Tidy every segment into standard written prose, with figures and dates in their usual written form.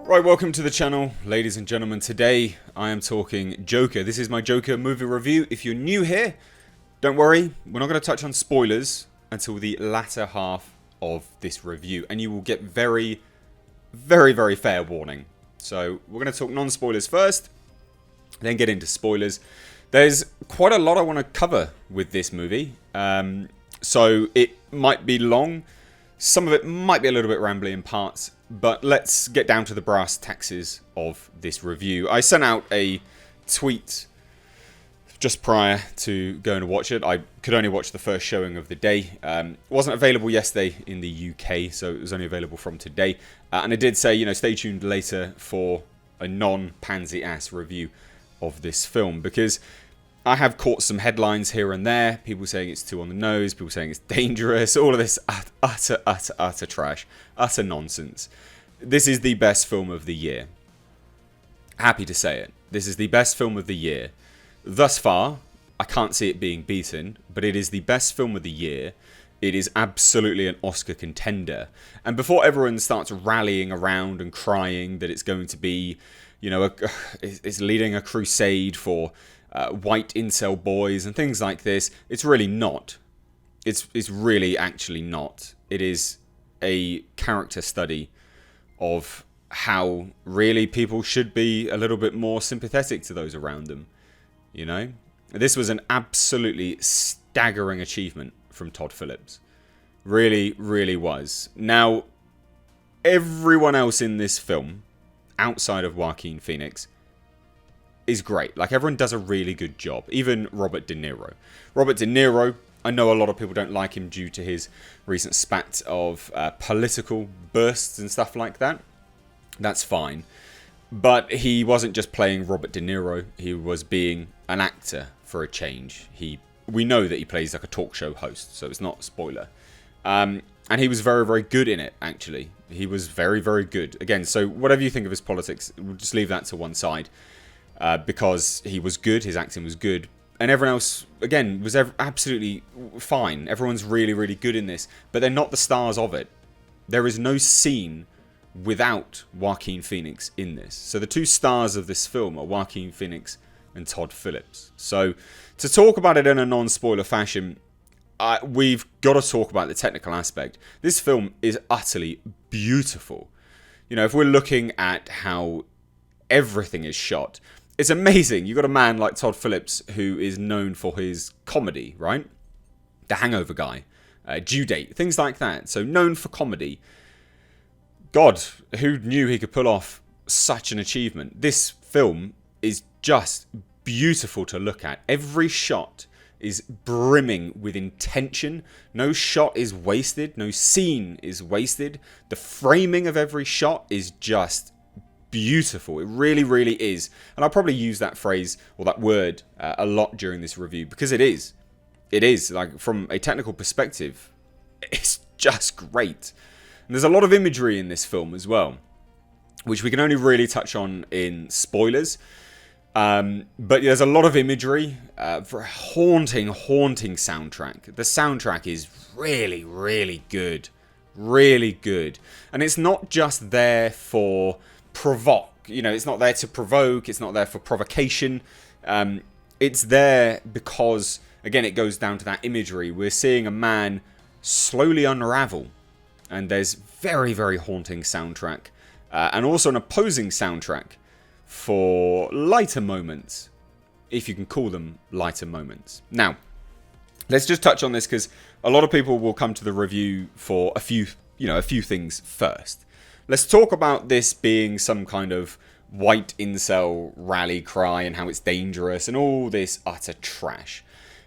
Right, welcome to the channel, ladies and gentlemen. Today I am talking Joker. This is my Joker movie review. If you're new here, don't worry, we're not going to touch on spoilers until the latter half of this review, and you will get very fair warning. So we're going to talk non-spoilers first, then get into spoilers. There's quite a lot I want to cover with this movie, so it might be long. Some of it might be a little bit rambly in parts, but let's get down to the brass taxes of this review. I sent out a tweet just prior to going to watch it. I could only watch the first showing of the day. It wasn't available yesterday in the UK, so it was only available from today. And I did say, stay tuned later for a non-pansy-ass review of this film, because I have caught some headlines here and there, people saying it's too on the nose, people saying it's dangerous, all of this utter trash, utter nonsense. This is the best film of the year. Happy to say it. This is the best film of the year. Thus far, I can't see it being beaten, but it is the best film of the year. It is absolutely an Oscar contender. And before everyone starts rallying around and crying that it's going to be, it's leading a crusade for white incel boys and things like this, it's really not. It's really actually not. It is a character study of how really people should be a little bit more sympathetic to those around them. This was an absolutely staggering achievement from Todd Phillips. Really was. Now, everyone else in this film, outside of Joaquin Phoenix, is great. Like, everyone does a really good job. Even Robert De Niro. Robert De Niro, I know a lot of people don't like him due to his recent spat of political bursts and stuff like that. That's fine. But he wasn't just playing Robert De Niro. He was being an actor for a change. We know that he plays like a talk show host, so it's not a spoiler. And he was very good in it, actually. He was very good. Again, so whatever you think of his politics, we'll just leave that to one side. Because he was good, his acting was good, and everyone else, again, was absolutely fine. Everyone's really good in this, but they're not the stars of it. There is no scene without Joaquin Phoenix in this. So the two stars of this film are Joaquin Phoenix and Todd Phillips. So to talk about it in a non-spoiler fashion, we've got to talk about the technical aspect. This film is utterly beautiful. If we're looking at how everything is shot, it's amazing. You've got a man like Todd Phillips who is known for his comedy, right? The Hangover guy, Due Date, things like that. So known for comedy. God, who knew he could pull off such an achievement? This film is just beautiful to look at. Every shot is brimming with intention. No shot is wasted. No scene is wasted. The framing of every shot is just beautiful. It really is. And I'll probably use that phrase or that word a lot during this review, because it is. It is. Like, from a technical perspective, it's just great. And there's a lot of imagery in this film as well, which we can only really touch on in spoilers. But there's a lot of imagery for a haunting soundtrack. The soundtrack is really good. Really good. And it's not just there for provoke. It's not there to provoke. It's not there for provocation. It's there because, again, it goes down to that imagery. We're seeing a man slowly unravel. And there's very haunting soundtrack. And also an opposing soundtrack for lighter moments, if you can call them lighter moments. Now, let's just touch on this, because a lot of people will come to the review for a few things first. Let's talk about this being some kind of white incel rally cry and how it's dangerous and all this utter trash.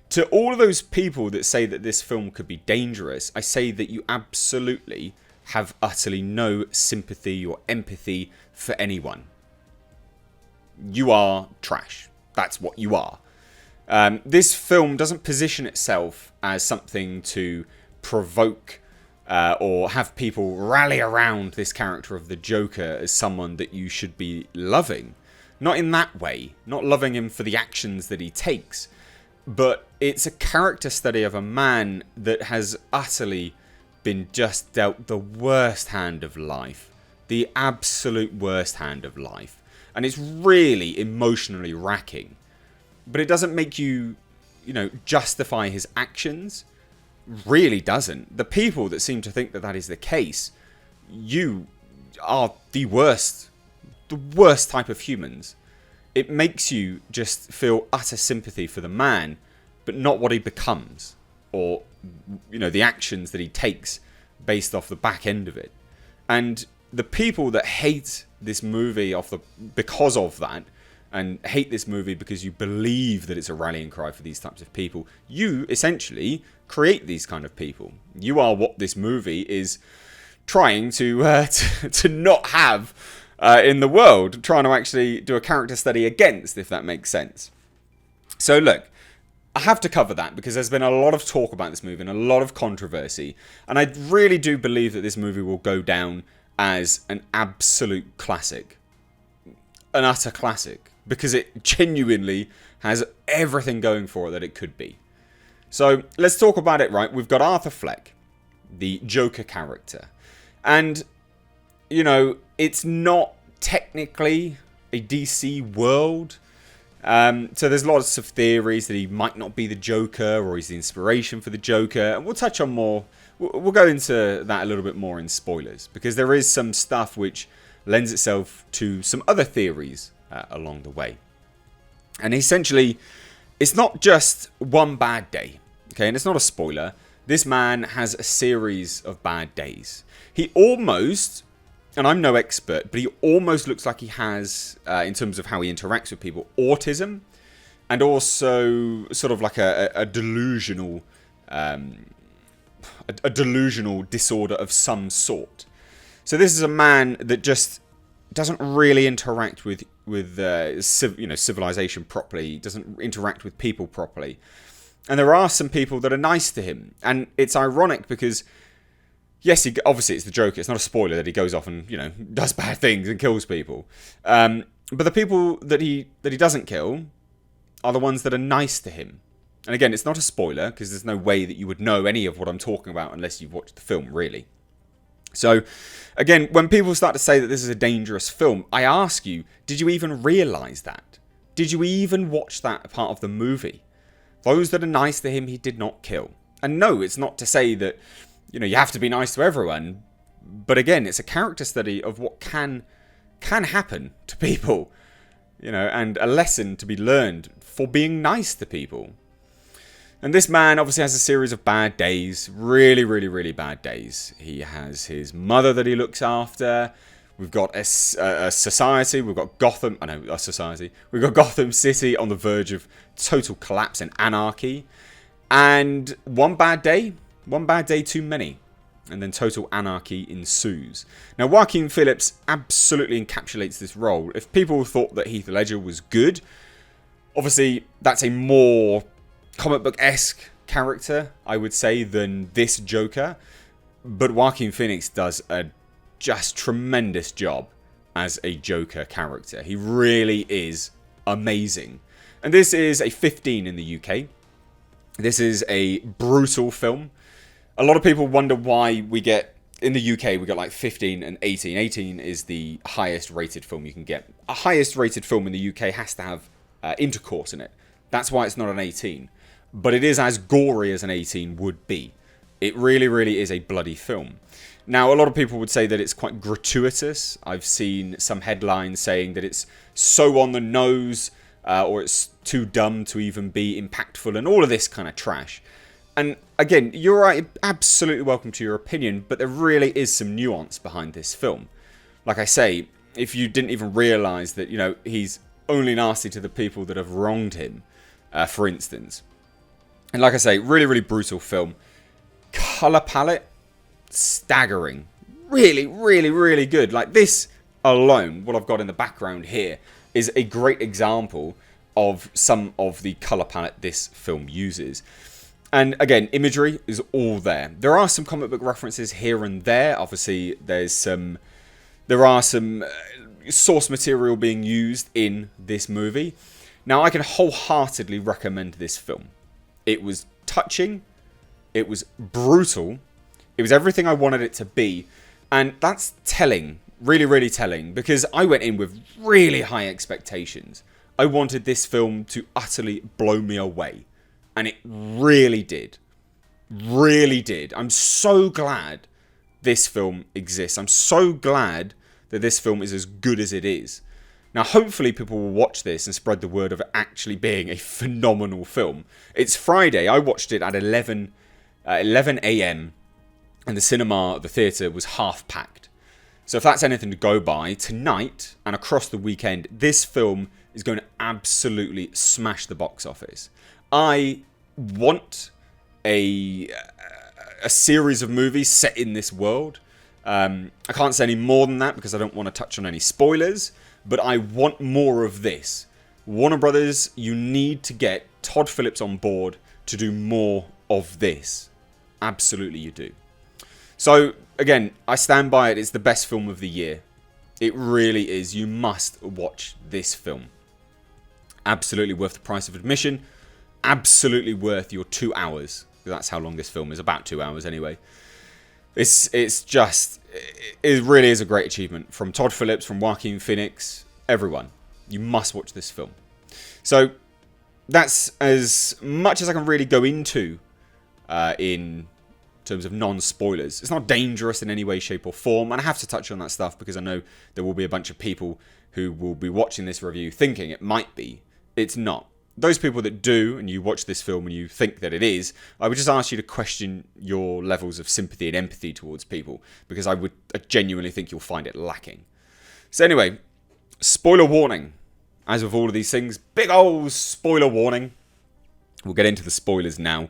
To all of those people that say that this film could be dangerous, I say that you absolutely have utterly no sympathy or empathy for anyone. You are trash. That's what you are. This film doesn't position itself as something to provoke or have people rally around this character of the Joker as someone that you should be loving. Not in that way. Not loving him for the actions that he takes. But it's a character study of a man that has utterly been just dealt the worst hand of life the absolute worst hand of life. And it's really emotionally racking. But it doesn't make you, justify his actions. Really doesn't. The people that seem to think that that is the case, you are the worst type of humans. It makes you just feel utter sympathy for the man, but not what he becomes, or the actions that he takes based off the back end of it. And the people that hate this movie because of that, and hate this movie because you believe that it's a rallying cry for these types of people, you essentially create these kind of people. You are what this movie is trying to not have in the world, trying to actually do a character study against, if that makes sense. So look, I have to cover that because there's been a lot of talk about this movie and a lot of controversy, and I really do believe that this movie will go down as an absolute classic, an utter classic, because it genuinely has everything going for it that it could be. So let's talk about it, right? We've got Arthur Fleck, the Joker character, and it's not technically a DC world. So there's lots of theories that he might not be the Joker, or he's the inspiration for the Joker. And we'll touch on more. We'll go into that a little bit more in spoilers, because there is some stuff which lends itself to some other theories along the way. And essentially, it's not just one bad day. Okay, and it's not a spoiler. This man has a series of bad days. He almost, and I'm no expert, but he almost looks like he has, in terms of how he interacts with people, autism, and also sort of like a delusional, a delusional disorder of some sort. So this is a man that just doesn't really interact with civilization properly. Doesn't interact with people properly. And there are some people that are nice to him, and it's ironic because, yes, obviously it's the Joker. It's not a spoiler that he goes off and does bad things and kills people. But the people that he doesn't kill are the ones that are nice to him. And again, it's not a spoiler because there's no way that you would know any of what I'm talking about unless you've watched the film, really. So, again, when people start to say that this is a dangerous film, I ask you, did you even realise that? Did you even watch that part of the movie? Those that are nice to him, he did not kill. And no, it's not to say that, you have to be nice to everyone. But again, it's a character study of what can happen to people, and a lesson to be learned for being nice to people. And this man obviously has a series of bad days, really, really, really bad days. He has his mother that he looks after. We've got a society. We've got Gotham. A society. We've got Gotham City on the verge of total collapse and anarchy. And one bad day too many. And then total anarchy ensues. Now, Joaquin Phoenix absolutely encapsulates this role. If people thought that Heath Ledger was good, obviously that's a more comic book-esque character, I would say, than this Joker. But Joaquin Phoenix does a just tremendous job as a Joker character. He really is amazing. And this is a 15 in the UK. This is a brutal film. A lot of people wonder why we get, in the UK, we got like 15 and 18. 18 is the highest rated film you can get. A highest rated film in the UK has to have intercourse in it. That's why it's not an 18. But it is as gory as an 18 would be. It really, really is a bloody film. Now, a lot of people would say that it's quite gratuitous. I've seen some headlines saying that it's so on the nose, or it's too dumb to even be impactful, and all of this kind of trash. And again, you're right, absolutely welcome to your opinion, but there really is some nuance behind this film. Like I say, if you didn't even realise that, he's only nasty to the people that have wronged him, for instance. And like I say, really, really brutal film. Colour palette, staggering. Really, really, really good. Like this alone, what I've got in the background here, is a great example of some of the colour palette this film uses. And again, imagery is all there. There are some comic book references here and there. Obviously, there are some source material being used in this movie. Now, I can wholeheartedly recommend this film. It was touching. It was brutal. It was everything I wanted it to be. And that's telling Really, really telling, because I went in with really high expectations. I wanted this film to utterly blow me away. And it really did. Really did. I'm so glad this film exists. I'm so glad that this film is as good as it is. Now, hopefully people will watch this and spread the word of it actually being a phenomenal film. It's Friday. I watched it at 11 a.m. and the theatre was half packed. So if that's anything to go by, tonight and across the weekend, this film is going to absolutely smash the box office. I want a series of movies set in this world. I can't say any more than that because I don't want to touch on any spoilers, but I want more of this. Warner Brothers, you need to get Todd Phillips on board to do more of this. Absolutely you do. So, again, I stand by it. It's the best film of the year. It really is. You must watch this film. Absolutely worth the price of admission. Absolutely worth your 2 hours. That's how long this film is. About 2 hours anyway. It really is a great achievement. From Todd Phillips, from Joaquin Phoenix, everyone. You must watch this film. So, that's as much as I can really go into in terms of non-spoilers. It's not dangerous in any way, shape or form, and I have to touch on that stuff because I know there will be a bunch of people who will be watching this review thinking it might be. It's not. Those people that do, and you watch this film and you think that it is, I would just ask you to question your levels of sympathy and empathy towards people, because I genuinely think you'll find it lacking. So anyway, spoiler warning. As with all of these things, big old spoiler warning. We'll get into the spoilers now.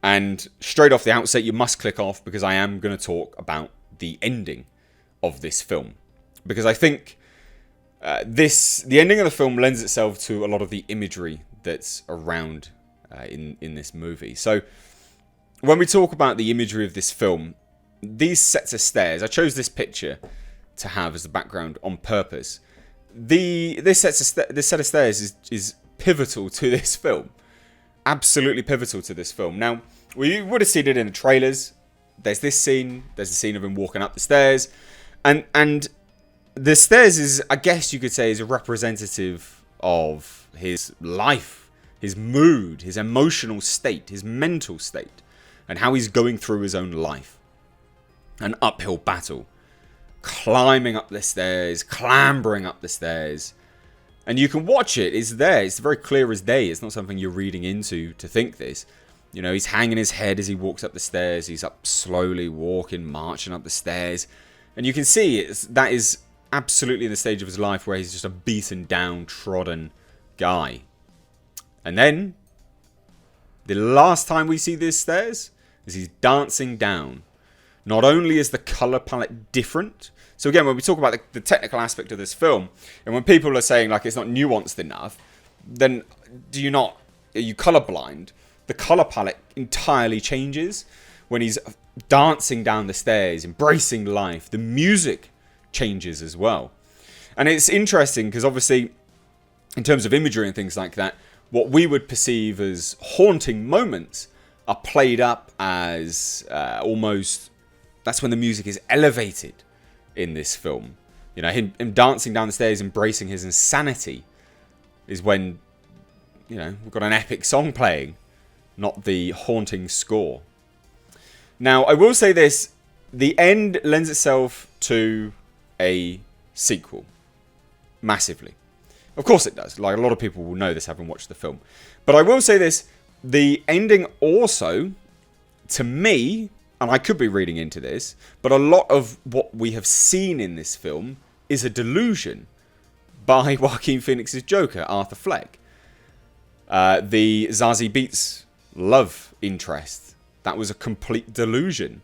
And straight off the outset, you must click off because I am going to talk about the ending of this film. Because I think the ending of the film lends itself to a lot of the imagery that's around in this movie. So when we talk about the imagery of this film, these sets of stairs, I chose this picture to have as the background on purpose. This set of stairs is pivotal to this film. Absolutely pivotal to this film. Now, we would have seen it in the trailers. There's this scene. There's the scene of him walking up the stairs. And the stairs is, I guess you could say, is a representative of his life, his mood, his emotional state, his mental state, and how he's going through his own life. An uphill battle. Climbing up the stairs, clambering up the stairs. And you can watch it. It's there. It's very clear as day. It's not something you're reading into to think this. You know, he's hanging his head as he walks up the stairs. He's up slowly, walking, marching up the stairs. And you can see that is absolutely the stage of his life where he's just a beaten down, trodden guy. And then, the last time we see these stairs is he's dancing down. Not only is the colour palette different. So again, when we talk about the technical aspect of this film, and when people are saying like it's not nuanced enough, then are you colourblind? The colour palette entirely changes when he's dancing down the stairs, embracing life. The music changes as well. And it's interesting because obviously, in terms of imagery and things like that, what we would perceive as haunting moments are played up as almost... That's when the music is elevated in this film. You know, him dancing down the stairs, embracing his insanity, is when, you know, we've got an epic song playing, not the haunting score. Now, I will say this, the end lends itself to a sequel. Massively. Of course it does. Like, a lot of people will know this having watched the film. But I will say this, the ending also, to me... And I could be reading into this, but a lot of what we have seen in this film is a delusion by Joaquin Phoenix's Joker, Arthur Fleck. The Zazie Beetz love interest, that was a complete delusion.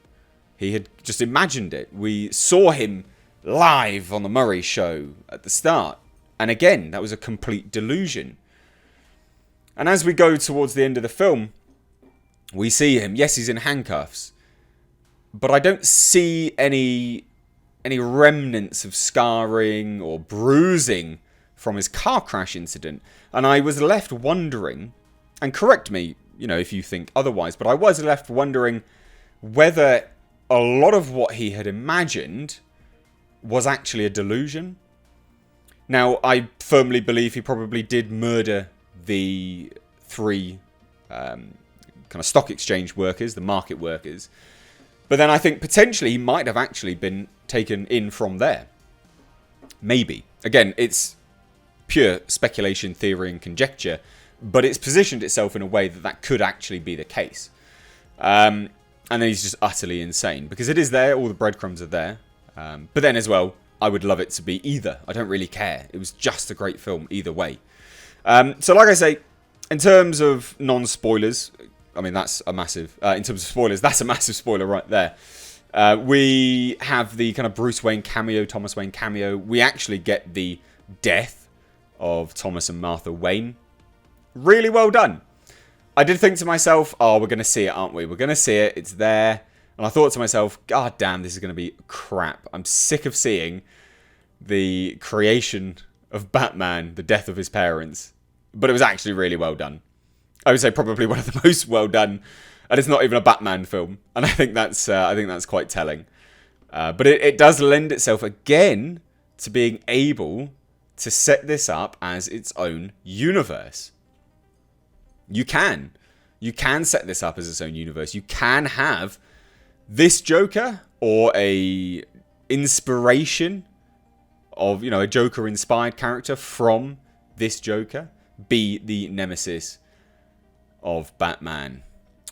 He had just imagined it. We saw him live on the Murray Show at the start. And again, that was a complete delusion. And as we go towards the end of the film, we see him. Yes, he's in handcuffs. But I don't see any remnants of scarring or bruising from his car crash incident. And I was left wondering, and correct me, you know, if you think otherwise, but I was left wondering whether a lot of what he had imagined was actually a delusion. Now, I firmly believe he probably did murder the 3 kind of stock exchange workers, the market workers. But then I think potentially he might have actually been taken in from there. Maybe. Again, it's pure speculation, theory, and conjecture, but it's positioned itself in a way that that could actually be the case. And then he's just utterly insane, because it is there, all the breadcrumbs are there. But then as well, I would love it to be either. I don't really care. It was just a great film either way. So like I say, in terms of non-spoilers, I mean, that's a massive... in terms of spoilers, that's a massive spoiler right there. We have the kind of Bruce Wayne cameo, Thomas Wayne cameo. We actually get the death of Thomas and Martha Wayne. Really well done. I did think to myself, oh, we're going to see it, aren't we? We're going to see it. It's there. And I thought to myself, God damn, this is going to be crap. I'm sick of seeing the creation of Batman, the death of his parents. But it was actually really well done. I would say probably one of the most well done. And it's not even a Batman film. And I think that's quite telling. But it does lend itself again to being able to set this up as its own universe. You can set this up as its own universe. You can have this Joker or a inspiration of, you know, a Joker-inspired character from this Joker be the nemesis of Batman.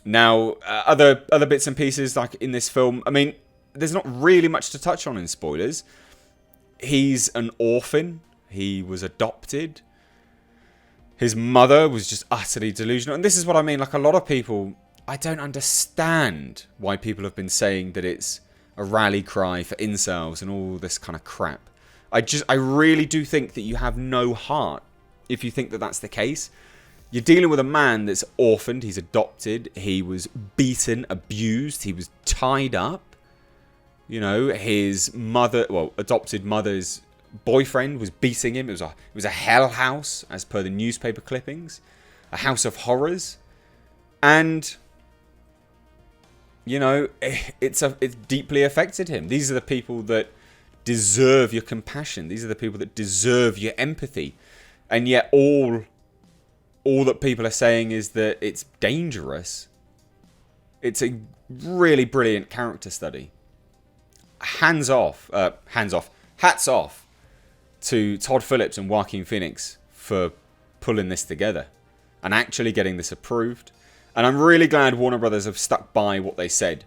Now, other bits and pieces like in this film, I mean, there's not really much to touch on in spoilers. He's an orphan. He was adopted. His mother was just utterly delusional. And this is what I mean. Like, a lot of people, I don't understand why people have been saying that it's a rally cry for incels and all this kind of crap. I really do think that you have no heart if you think that that's the case. You're dealing with a man that's orphaned. He's adopted. He was beaten, abused. He was tied up. You know, his mother, well, adopted mother's boyfriend was beating him. It was a hell house, as per the newspaper clippings, a house of horrors, and you know, it's deeply affected him. These are the people that deserve your compassion. These are the people that deserve your empathy, and yet all that people are saying is that it's dangerous. It's a really brilliant character study. Hats off to Todd Phillips and Joaquin Phoenix for pulling this together and actually getting this approved. And I'm really glad Warner Brothers have stuck by what they said.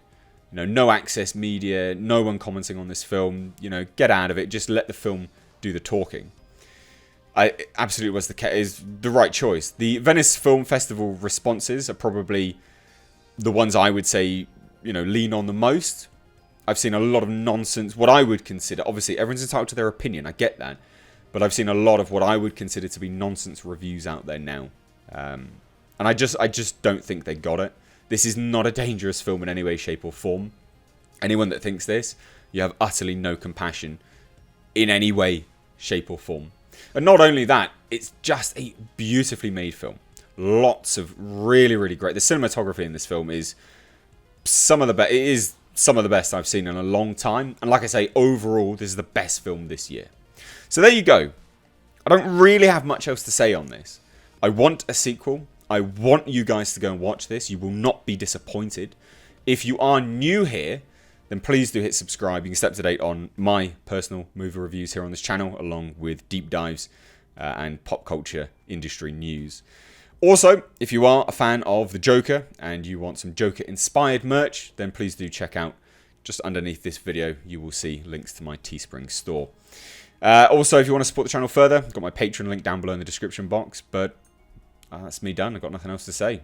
You know, no access media, no one commenting on this film. You know, get out of it. Just let the film do the talking. It absolutely was the right choice. The Venice Film Festival responses are probably the ones I would say, you know, lean on the most. I've seen a lot of nonsense, what I would consider, obviously everyone's entitled to their opinion, I get that, but I've seen a lot of what I would consider to be nonsense reviews out there now. And I just don't think they got it. This is not a dangerous film in any way, shape or form. Anyone that thinks this, you have utterly no compassion in any way, shape or form. And not only that, it's just a beautifully made film. Lots of really, really great. The cinematography in this film is some of the best. It is some of the best I've seen in a long time. And like I say, overall, this is the best film this year. So there you go. I don't really have much else to say on this. I want a sequel. I want you guys to go and watch this. You will not be disappointed. If you are new here, then please do hit subscribe. You can stay up to date on my personal movie reviews here on this channel, along with deep dives and pop culture industry news. Also, if you are a fan of the Joker and you want some Joker-inspired merch, then please do check out, just underneath this video, you will see links to my Teespring store. Also, if you want to support the channel further, I've got my Patreon link down below in the description box, but that's me done. I've got nothing else to say.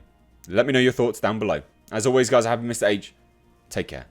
Let me know your thoughts down below. As always, guys, I have been Mr. H. Take care.